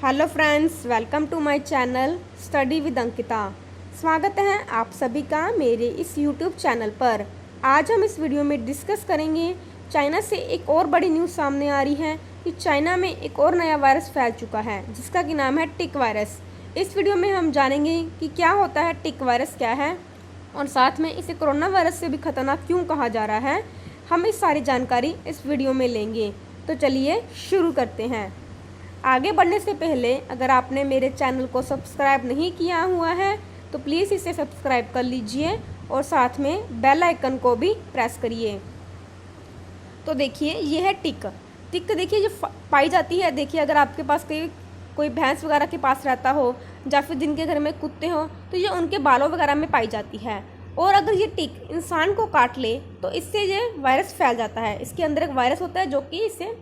Hello friends, welcome to my channel study with Ankita. स्वागत है आप सभी का मेरे इस यूट्यूब चैनल पर। आज हम इस वीडियो में डिस्कस करेंगे चाइना से एक और बड़ी न्यूज़ सामने आ रही है कि चाइना में एक और नया वायरस फैल चुका है जिसका कि नाम है टिक वायरस। इस वीडियो में हम जानेंगे कि क्या होता है टिक वायरस, क्या है और साथ में इसे कोरोना वायरस से भी खतरनाक क्यों कहा जा रहा है। हम इस सारी जानकारी इस वीडियो में लेंगे। तो चलिए शुरू करते हैं। आगे बढ़ने से पहले अगर आपने मेरे चैनल को सब्सक्राइब नहीं किया हुआ है तो प्लीज़ इसे सब्सक्राइब कर लीजिए और साथ में बेल आइकन को भी प्रेस करिए। तो देखिए ये है टिक। देखिए जो पाई जाती है, देखिए अगर आपके पास कोई भैंस वगैरह के पास रहता हो या फिर जिनके घर में कुत्ते हो तो ये उनके बालों वगैरह में पाई जाती है। और अगर ये टिक इंसान को काट ले तो इससे ये वायरस फैल जाता है। इसके अंदर एक वायरस होता है जो कि इससे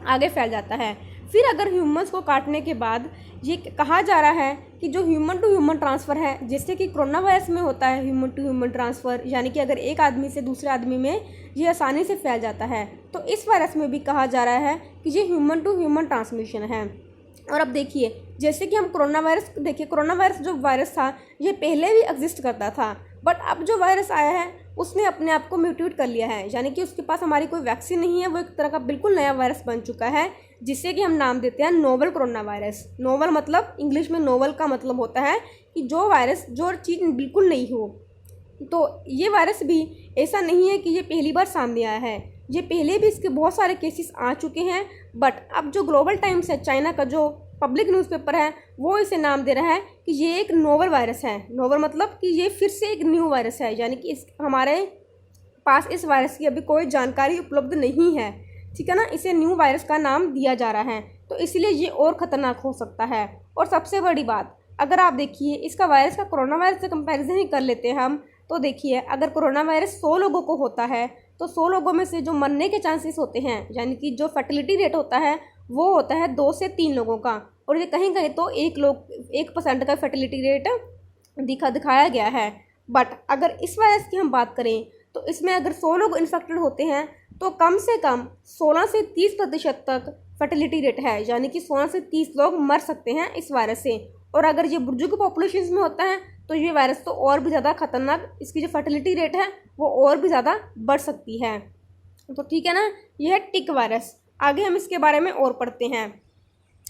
आगे फैल जाता है। फिर अगर ह्यूमंस को काटने के बाद ये कहा जा रहा है कि जो ह्यूमन टू ह्यूमन ट्रांसफ़र है, जैसे कि कोरोना वायरस में होता है ह्यूमन टू ह्यूमन ट्रांसफ़र, यानी कि अगर एक आदमी से दूसरे आदमी में ये आसानी से फैल जाता है, तो इस वायरस में भी कहा जा रहा है कि ये ह्यूमन टू ह्यूमन ट्रांसमिशन है। और अब देखिए जैसे कि हम कोरोना वायरस जो वायरस था ये पहले भी एग्जिस्ट करता था, बट अब जो वायरस आया है उसने अपने आप को म्यूटेट कर लिया है, यानी कि उसके पास हमारी कोई वैक्सीन नहीं है। वो एक तरह का बिल्कुल नया वायरस बन चुका है जिसे कि हम नाम देते हैं नोवल कोरोना वायरस। नोवल मतलब इंग्लिश में नोवल का मतलब होता है कि जो वायरस, जो चीज़ बिल्कुल नहीं हो। तो ये वायरस भी ऐसा नहीं है कि ये पहली बार सामने आया है, ये पहले भी इसके बहुत सारे केसेस आ चुके हैं। बट अब जो ग्लोबल टाइम्स है, चाइना का जो पब्लिक न्यूज़पेपर है, वो इसे नाम दे रहा है कि ये एक नोवल वायरस है। नोवल मतलब कि ये फिर से एक न्यू वायरस है, यानी कि हमारे पास इस वायरस की अभी कोई जानकारी उपलब्ध नहीं है, ठीक है ना। इसे न्यू वायरस का नाम दिया जा रहा है, तो इसलिए ये और ख़तरनाक हो सकता है। और सबसे बड़ी बात, अगर आप देखिए इसका वायरस का कोरोना वायरस से कंपैरिजन ही कर लेते हैं हम, तो देखिए अगर कोरोना वायरस 100 लोगों को होता है तो 100 लोगों में से जो मरने के चांसेस होते हैं, यानी कि जो फर्टिलिटी रेट होता है वो होता है 2 से 3 लोगों का। और ये कहीं कहीं तो 1% का फर्टिलिटी रेट दिखाया गया है। बट अगर इस वायरस की हम बात करें तो इसमें अगर 100 लोग इन्फेक्टेड होते हैं तो कम से कम 16 से 30% तक फर्टिलिटी रेट है, यानी कि 16 से 30 लोग मर सकते हैं इस वायरस से। और अगर ये बुजुर्ग पॉपुलेशन में होता है तो ये वायरस तो और भी ज़्यादा खतरनाक, इसकी जो फर्टिलिटी रेट है वो और भी ज़्यादा बढ़ सकती है। तो ठीक है ना, ये है टिक वायरस। आगे हम इसके बारे में और पढ़ते हैं,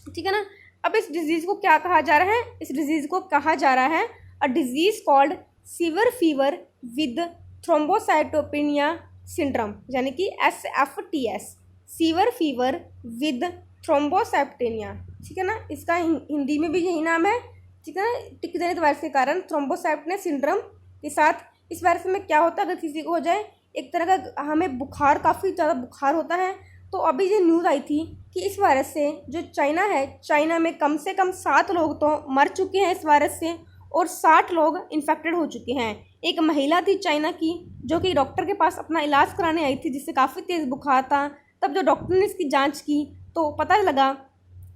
ठीक है ना। अब इस डिजीज़ को क्या कहा जा रहा है? इस डिजीज़ को कहा जा रहा है a disease called sewer fever with thrombocytopenia syndrome, यानी कि SFTS, sewer fever with thrombocytopenia, ठीक है ना। इसका हिंदी में भी यही नाम है, ठीक है ना। टिक जनित वायरस के कारण थ्रोम्बोसाइटोपेनिया सिंड्रोम के साथ इस वायरस में क्या होता है, अगर किसी को हो जाए एक तरह का हमें बुखार, काफ़ी ज़्यादा बुखार होता है। तो अभी ये न्यूज़ आई थी कि इस वायरस से जो चाइना है, चाइना में कम से कम 7 लोग तो मर चुके हैं इस वायरस से और 60 लोग इन्फेक्टेड हो चुके हैं। एक महिला थी चाइना की जो कि डॉक्टर के पास अपना इलाज कराने आई थी, जिससे काफ़ी तेज़ बुखार था। तब जो डॉक्टर ने इसकी जांच की तो पता लगा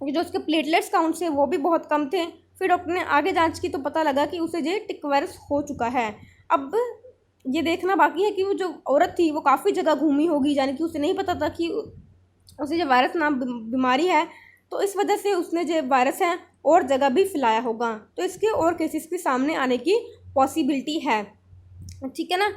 कि जो उसके प्लेटलेट्स काउंट थे वो भी बहुत कम थे। फिर डॉक्टर ने आगे जांच की तो पता लगा कि उसे ये टिक वायरस हो चुका है। अब ये देखना बाकी है कि वो जो औरत थी वो काफ़ी जगह घूमी होगी, यानी कि उसे नहीं पता था कि उसे जो वायरस नाम बीमारी है, तो इस वजह से उसने जो वायरस है और जगह भी फैलाया होगा। तो इसके और केसेस के सामने आने की पॉसिबिलिटी है, ठीक है ना।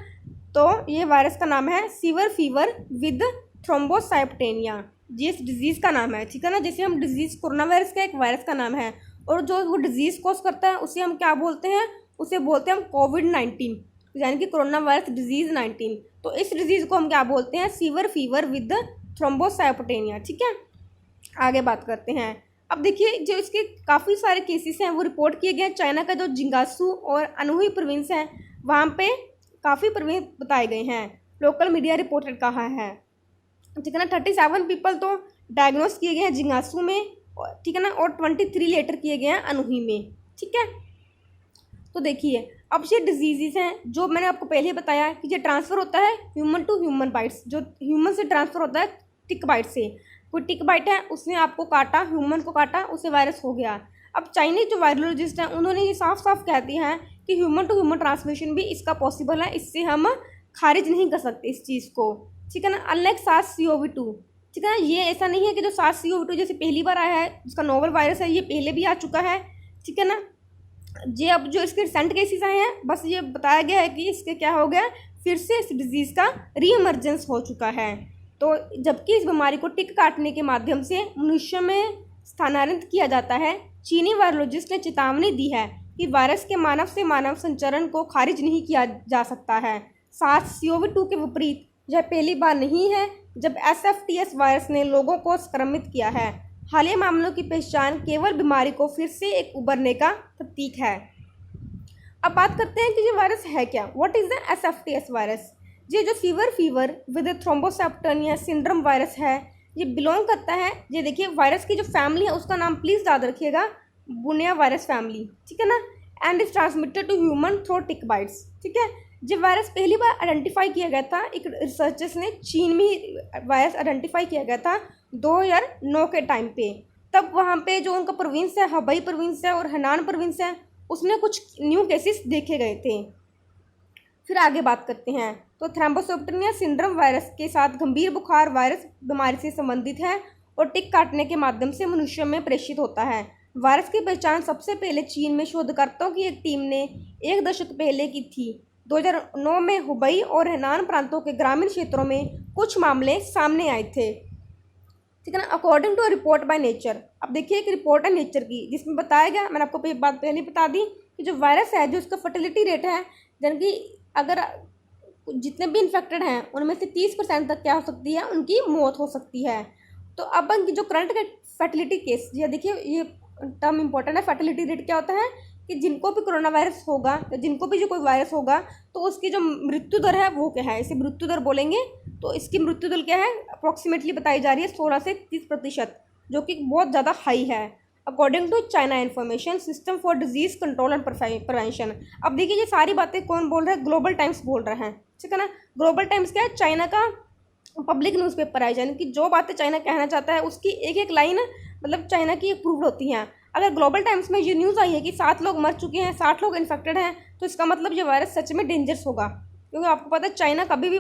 तो ये वायरस का नाम है सीवर फीवर विद थ्रोम्बोसाइटोपेनिया, ये इस डिजीज़ का नाम है, ठीक है ना। जैसे हम डिजीज़ कोरोना वायरस का एक वायरस का नाम है और जो वो डिजीज़ कॉज करता है उसे हम क्या बोलते हैं, उसे बोलते हैं हम कोविड-19, यानी कि कोरोना वायरस डिजीज़ 19। तो इस डिजीज़ को हम क्या बोलते हैं, सीवर फीवर विद थ्रोम्बोसाइटोपेनिया, ठीक है। आगे बात करते हैं। अब देखिए जो इसके काफ़ी सारे केसेस हैं वो रिपोर्ट किए गए हैं। चाइना का जो जिंगासू और अनहुई प्रोविंस है वहाँ पे काफ़ी प्रोविंस बताए गए हैं, लोकल मीडिया रिपोर्टेड कहा है, ठीक है ना। 37 पीपल तो डायग्नोस किए गए हैं जिंगासू में, ठीक है ना, और 23 लेटर किए गए हैं अनहुई में, ठीक है। तो देखिए अब ये डिजीज़ हैं जो मैंने आपको पहले बताया कि ये ट्रांसफ़र होता है ह्यूमन टू ह्यूमन बाइट्स, जो ह्यूमन से ट्रांसफ़र होता है टिक बाइट से। कोई टिक बाइट है, उसने आपको काटा, ह्यूमन को काटा, उसे वायरस हो गया। अब चाइनीज जो वायरोलॉजिस्ट हैं उन्होंने ये साफ साफ कह दिया है कि ह्यूमन टू ह्यूमन ट्रांसमिशन भी इसका पॉसिबल है, इससे हम खारिज नहीं कर सकते इस चीज़ को, ठीक है ना। अनलाइक SARS-CoV-2, ठीक है ना। ये ऐसा नहीं है कि जो SARS-CoV-2 जैसे पहली बार आया है, जिसका नोवल वायरस है, ये पहले भी आ चुका है, ठीक है ना। ये अब जो इसके रिसेंट केसेस आए हैं, बस ये बताया गया है कि इसके क्या हो गया, फिर से इस डिजीज़ का रीइमर्जेंस हो चुका है। तो जबकि इस बीमारी को टिक काटने के माध्यम से मनुष्य में स्थानांतरित किया जाता है, चीनी वायरोलॉजिस्ट ने चेतावनी दी है कि वायरस के मानव से मानव संचरण को खारिज नहीं किया जा सकता है। SARS-CoV-2 के विपरीत यह पहली बार नहीं है जब SFTS वायरस ने लोगों को संक्रमित किया है। हालिया मामलों की पहचान केवल बीमारी को फिर से एक उभरने का प्रतीक है। अब बात करते हैं कि ये वायरस है क्या। What is the SFTS virus. ये जो फीवर विद थ्रोम्बोसिटोपेनिया सिंड्रोम वायरस है, ये बिलोंग करता है, ये देखिए वायरस की जो फैमिली है उसका नाम प्लीज़ याद रखिएगा, बुनिया वायरस फैमिली, ठीक है ना। And is transmitted to human through tick bites, ठीक है। जब वायरस पहली बार आइडेंटिफाई किया गया था, एक रिसर्चर्स ने चीन में ही वायरस आइडेंटिफाई किया गया था 2009 के टाइम पे। तब वहाँ पे जो उनका प्रोविंस है, हबई प्रोविंस है और हेनान प्रोविंस है, उसमें कुछ न्यू केसेस देखे गए थे। फिर आगे बात करते हैं, तो थ्रोम्बोसिटोपेनिया सिंड्रोम वायरस के साथ गंभीर बुखार वायरस बीमारी से संबंधित है और टिक काटने के माध्यम से मनुष्य में प्रेषित होता है। वायरस की पहचान सबसे पहले चीन में शोधकर्ताओं की एक टीम ने 1 दशक पहले की थी। 2009 में हुबई और हेनान प्रांतों के ग्रामीण क्षेत्रों में कुछ मामले सामने आए थे, ठीक है ना। According to report by Nature, अब देखिए एक रिपोर्ट है नेचर की, जिसमें बताया गया, मैंने आपको एक बात पहले बता दी कि जो वायरस है, जो इसका फर्टिलिटी रेट है, यानी कि अगर जितने भी इन्फेक्टेड हैं उनमें से 30% तक क्या हो सकती है, उनकी मौत हो सकती है। तो अब जो करंट फर्टिलिटी केस, ये देखिए ये टर्म इंपॉर्टेंट है। फर्टिलिटी रेट क्या होता है कि जिनको भी कोरोना वायरस होगा या जिनको भी जो कोई वायरस होगा तो उसकी जो मृत्यु दर है वो क्या है, इसे मृत्यु दर बोलेंगे। तो इसकी मृत्यु दर क्या है, अप्रॉक्सीमेटली बताई जा रही है 16 से 30%, जो कि बहुत ज़्यादा हाई है। According to China information system for disease control and prevention. अब देखिए ये सारी बातें कौन बोल रहा है, ग्लोबल टाइम्स बोल रहे हैं, ठीक है ना। ग्लोबल टाइम्स क्या है, चाइना का पब्लिक न्यूज़पेपर है, यानी कि जो बातें चाइना कहना चाहता है उसकी एक एक लाइन मतलब चाइना की अप्रूव्ड होती हैं। अगर ग्लोबल टाइम्स में ये न्यूज़ आई है कि 7 लोग मर चुके हैं, 60 लोग इन्फेक्टेड हैं, तो इसका मतलब ये वायरस सच में डेंजरस होगा, क्योंकि आपको पता है चाइना कभी भी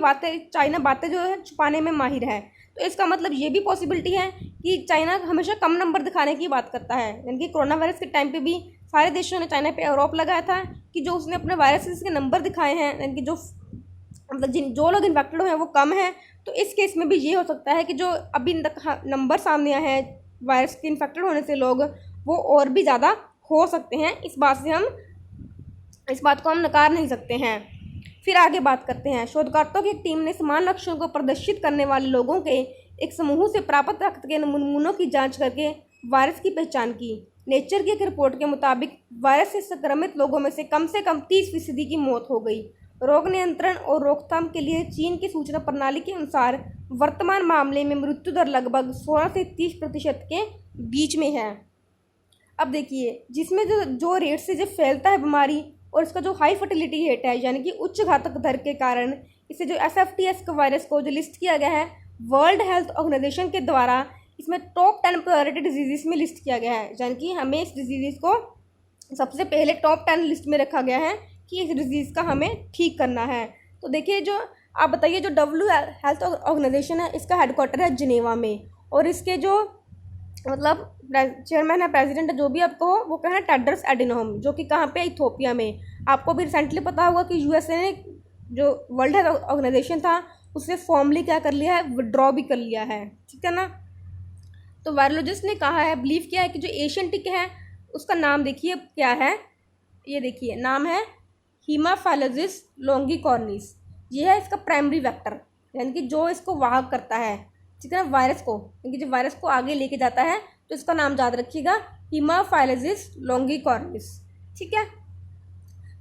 चाइना बातें जो है छुपाने में माहिर है। तो इसका मतलब ये भी पॉसिबिलिटी है कि चाइना हमेशा कम नंबर दिखाने की बात करता है, यानी कि कोरोना वायरस के टाइम पे भी सारे देशों ने चाइना पे आरोप लगाया था कि जो उसने अपने वायरसेस के नंबर दिखाए हैं, यानी कि जो मतलब जो लोग इन्फेक्टेड हैं वो कम है। तो इस केस में भी ये हो सकता है कि जो अभी नंबर सामने आए हैं वायरस के इन्फेक्टेड होने से लोग, वो और भी ज़्यादा हो सकते हैं। इस बात को हम नकार नहीं सकते हैं। फिर आगे बात करते हैं, शोधकर्ताओं की एक टीम ने समान लक्षणों को प्रदर्शित करने वाले लोगों के एक समूह से प्राप्त रक्त के नमूनों की जांच करके वायरस की पहचान की। नेचर की एक रिपोर्ट के मुताबिक वायरस से संक्रमित लोगों में से कम 30% की मौत हो गई। रोग नियंत्रण और रोकथाम के लिए चीन की सूचना प्रणाली के अनुसार वर्तमान मामले में मृत्यु दर लगभग 16 से 30% के बीच में है। अब देखिए जिसमें जो रेट से जो फैलता है बीमारी और इसका जो हाई फर्टिलिटी रेट है, यानी कि उच्च घातक दर के कारण इसे जो SFTS के वायरस को जो लिस्ट किया गया है वर्ल्ड हेल्थ ऑर्गेनाइजेशन के द्वारा, इसमें टॉप 10 प्रायोरिटी डिजीज़ में लिस्ट किया गया है। यानी कि हमें इस डिजीज़ को सबसे पहले टॉप 10 लिस्ट में रखा गया है कि इस डिजीज़ का हमें ठीक करना है। तो देखिए जो आप बताइए, जो WHO हेल्थ ऑर्गेनाइजेशन है इसका हेडक्वार्टर है जिनेवा में, और इसके जो मतलब चेयरमैन है, प्रेसिडेंट है, जो भी आपको हो, वो क्या है टेड्रस एडिनोम, जो कि कहाँ पे, इथोपिया में। आपको भी रिसेंटली पता होगा कि USA ने जो वर्ल्ड हेल्थ ऑर्गेनाइजेशन था उससे फॉर्मली क्या कर लिया है, विड्रॉ भी कर लिया है, ठीक है ना। तो वायरोलॉजिस्ट ने कहा है, बिलीव किया है कि जो एशियन टिक है उसका नाम देखिए क्या है, ये देखिए नाम है हीमाफाइलोसिस लोंगिकॉर्निस। ये है इसका प्राइमरी वेक्टर, यानी कि जो इसको वाहक करता है, ठीक है ना, वायरस को, यानी कि जो वायरस को आगे लेके जाता है, तो इसका नाम याद रखिएगा हीमाफाइलोसिस लोंगिकॉर्निस, ठीक है।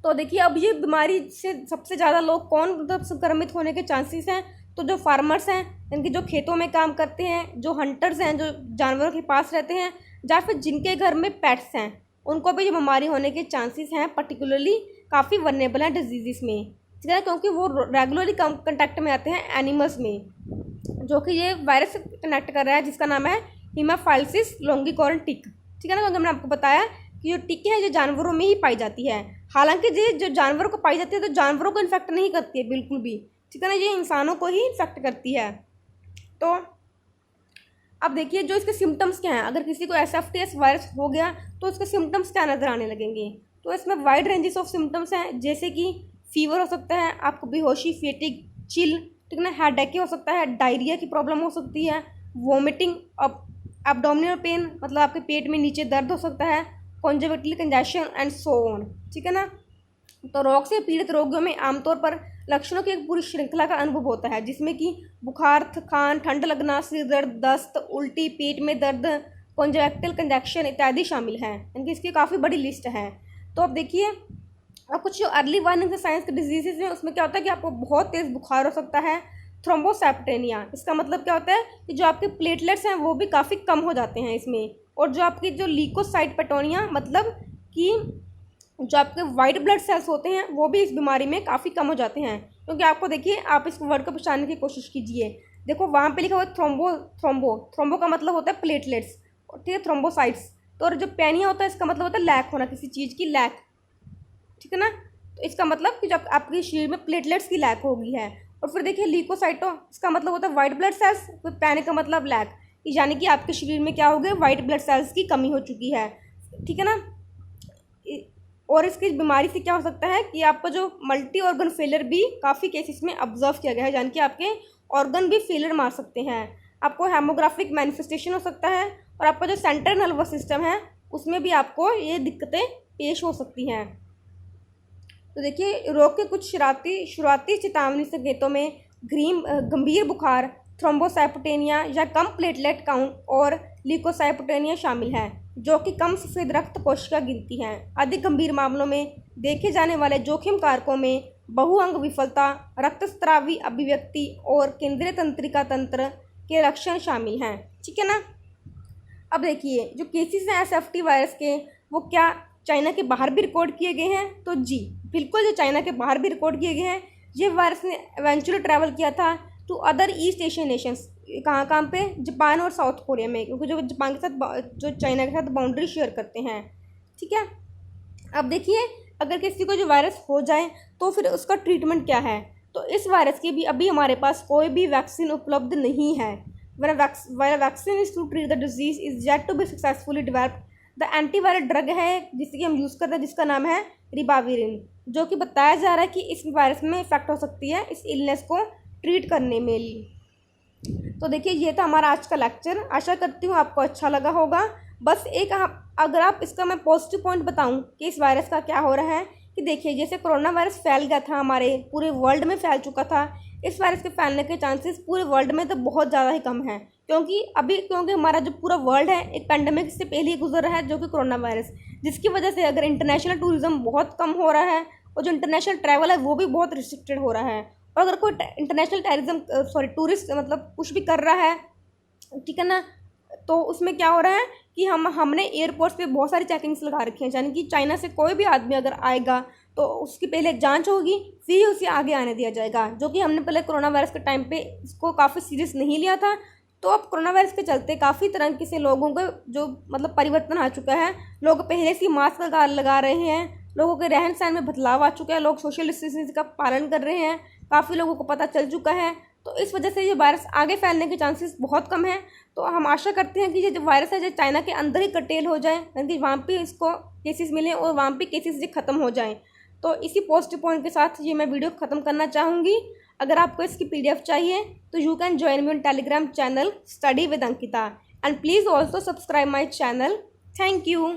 तो देखिए अब ये बीमारी से सबसे ज़्यादा लोग कौन मतलब संक्रमित होने के चांसेस हैं, तो जो फार्मर्स हैं, यानी कि जो खेतों में काम करते हैं, जो हंटर्स हैं, जो जानवरों के पास रहते हैं, या फिर जिनके घर में पेट्स हैं, उनको भी ये बीमारी होने के चांसेस हैं। पर्टिकुलरली काफ़ी वल्नरेबल हैं डिजीज़ में, ठीक है, क्योंकि वो रेगुलरली कंटेक्ट में आते हैं एनिमल्स में, जो कि ये वायरस कनेक्ट कर रहा है, जिसका नाम है हीमाफाइलोसिस लोंगिकॉर्न टिक, ठीक है ना। क्योंकि मैंने आपको बताया कि जो टिक है जो जानवरों में ही पाई जाती है, हालांकि ये जो जानवरों को पाई जाती है तो जानवरों को इन्फेक्ट नहीं करती है बिल्कुल भी, ठीक है ना, ये इंसानों को ही इन्फेक्ट करती है। तो अब देखिए जो इसके सिम्टम्स क्या हैं, अगर किसी को SFTS वायरस हो गया तो इसके सिम्टम्स क्या नज़र आने लगेंगे। तो इसमें वाइड रेंजेस ऑफ सिम्टम्स हैं, जैसे कि फीवर हो सकता है, आपको बेहोशी, फेटिग, चिल, ठीक ना, हेडेक हो सकता है, डायरिया की प्रॉब्लम हो सकती है, वोमिटिंग, एब्डोमिनल पेन मतलब आपके पेट में नीचे दर्द हो सकता है, कॉन्जक्टिवल कंजेशन एंड सो ऑन, ठीक है ना। तो रोग से पीड़ित रोगियों में आमतौर पर लक्षणों की एक पूरी श्रृंखला का अनुभव होता है, जिसमें कि बुखार, थकान, ठंड लगना, सिर दर्द, दस्त, उल्टी, पेट में दर्द, कॉन्जक्टिवल कंजेशन इत्यादि शामिल हैं। इनकी इसकी काफ़ी बड़ी लिस्ट है। तो अब देखिए, और कुछ जो अर्ली वार्निंग साइंस के डिजीजेज हैं उसमें क्या होता है कि आपको बहुत तेज़ बुखार हो सकता है, थ्रोम्बोसाइटोपेनिया, इसका मतलब क्या होता है कि जो आपके प्लेटलेट्स हैं वो भी काफ़ी कम हो जाते हैं इसमें, और जो आपकी जो ल्यूकोसाइटोपेनिया मतलब कि जो आपके वाइट ब्लड सेल्स होते हैं वो भी इस बीमारी में काफ़ी कम हो जाते हैं। क्योंकि आपको देखिए, आप इस वर्ड को पहचानने की कोशिश कीजिए, देखो वहाँ पे लिखा हुआ है थ्रोम्बो का मतलब होता है प्लेटलेट्स, ठीक है, थ्रोम्बोसाइट्स। तो और जो पेनिया होता है इसका मतलब होता है लैक होना, किसी चीज़ की लैक, ठीक है ना। तो इसका मतलब कि जब आपके शरीर में प्लेटलेट्स की लैक हो गई है। और फिर देखिए ल्यूकोसाइटो, इसका मतलब होता है वाइट ब्लड सेल्स, फिर पैनिक का मतलब लैक, यानी कि आपके शरीर में क्या हो गया, वाइट ब्लड सेल्स की कमी हो चुकी है, ठीक है ना। और इसकी बीमारी से क्या हो सकता है कि आपका जो मल्टी ऑर्गन फेलियर भी काफ़ी केसेस में ऑब्जर्व किया गया है, यानी कि आपके ऑर्गन भी फेलियर मार सकते हैं, आपको हेमोग्राफिक मैनिफेस्टेशन हो सकता है, और आपका जो सेंट्रल नर्वस सिस्टम है उसमें भी आपको ये दिक्कतें पेश हो सकती हैं। तो देखिए, रोग के कुछ शुरुआती चेतावनी संकेतों में गंभीर बुखार, थ्रोम्बोसाइटोपेनिया या कम प्लेटलेट काउंट और ल्यूकोसाइटोपेनिया शामिल है, जो कि कम सफ़ेद रक्त कोशिका गिनती हैं। अधिक गंभीर मामलों में देखे जाने वाले जोखिम कारकों में बहुअंग विफलता, रक्तस्रावी अभिव्यक्ति और केंद्रीय तंत्रिका तंत्र के लक्षण शामिल हैं, ठीक है ना। अब देखिए, जो केसेस हैं SFT वायरस के, वो क्या चाइना के बाहर भी रिकॉर्ड किए गए हैं? तो जी बिल्कुल, जो चाइना के बाहर भी रिकॉर्ड किए गए हैं। ये वायरस ने एवेंचुअली ट्रैवल किया था to other east Asian nations, कहाँ पे, जापान और साउथ कोरिया में, क्योंकि जो जापान के साथ, जो चाइना के साथ बाउंड्री शेयर करते हैं, ठीक है। अब देखिए, अगर किसी को जो वायरस हो जाए तो फिर उसका ट्रीटमेंट क्या है। तो इस वायरस की भी अभी हमारे पास कोई भी वैक्सीन उपलब्ध नहीं है। Vaccine is to treat the disease is yet to be successfully developed. The antiviral drug है जिसकी हम यूज़ करते हैं, जिसका नाम है रिबाविरिन, जो कि बताया जा रहा है कि इस वायरस में इफेक्ट हो सकती है इस इलनेस को ट्रीट करने में। तो देखिए, ये था हमारा आज का लेक्चर, आशा करती हूँ आपको अच्छा लगा होगा। बस एक अगर आप इसका मैं पॉजिटिव पॉइंट बताऊँ कि इस वायरस का क्या हो रहा है, कि देखिए जैसे कोरोना वायरस फैल गया था, हमारे पूरे वर्ल्ड में फैल चुका था, इस वायरस के फैलने के चांसेस पूरे वर्ल्ड में तो बहुत ज़्यादा ही कम है, क्योंकि हमारा जो पूरा वर्ल्ड है एक पैंडेमिक से पहले ही गुजर रहा है, जो कि कोरोना वायरस, जिसकी वजह से अगर इंटरनेशनल टूरिज्म बहुत कम हो रहा है और जो इंटरनेशनल ट्रैवल है वो भी बहुत रिस्ट्रिक्टेड हो रहा है। और अगर कोई इंटरनेशनल टूरिस्ट मतलब कुछ भी कर रहा है, ठीक है ना, तो उसमें क्या हो रहा है कि हमने एयरपोर्ट्स पे बहुत सारी चेकिंग्स लगा रखी हैं, यानी कि चाइना से कोई भी आदमी अगर आएगा तो उसकी पहले जांच होगी, फिर उसे आगे आने दिया जाएगा, जो कि हमने पहले कोरोना वायरस के टाइम पे इसको काफ़ी सीरियस नहीं लिया था। तो अब कोरोना वायरस के चलते काफ़ी तरह के से लोगों का जो मतलब परिवर्तन आ चुका है, लोग पहले से मास्क लगा रहे हैं, लोगों के रहन सहन में बदलाव आ चुका है, लोग सोशल डिस्टेंसिंग का पालन कर रहे हैं, काफ़ी लोगों को पता चल चुका है। तो इस वजह से ये वायरस आगे फैलने के चांसेस बहुत कम है। तो हम आशा करते हैं कि ये जो वायरस है जो चाइना के अंदर ही कर्टेल हो जाए, यानी कि वहाँ पे इसको केसेस मिलें और वहाँ पे केसेस ख़त्म हो जाएं। तो इसी पॉजिटिव पॉइंट के साथ ये मैं वीडियो ख़त्म करना चाहूँगी। अगर आपको इसकी PDF चाहिए तो you can join me on Telegram channel study with Ankita, and please also subscribe my channel. Thank you.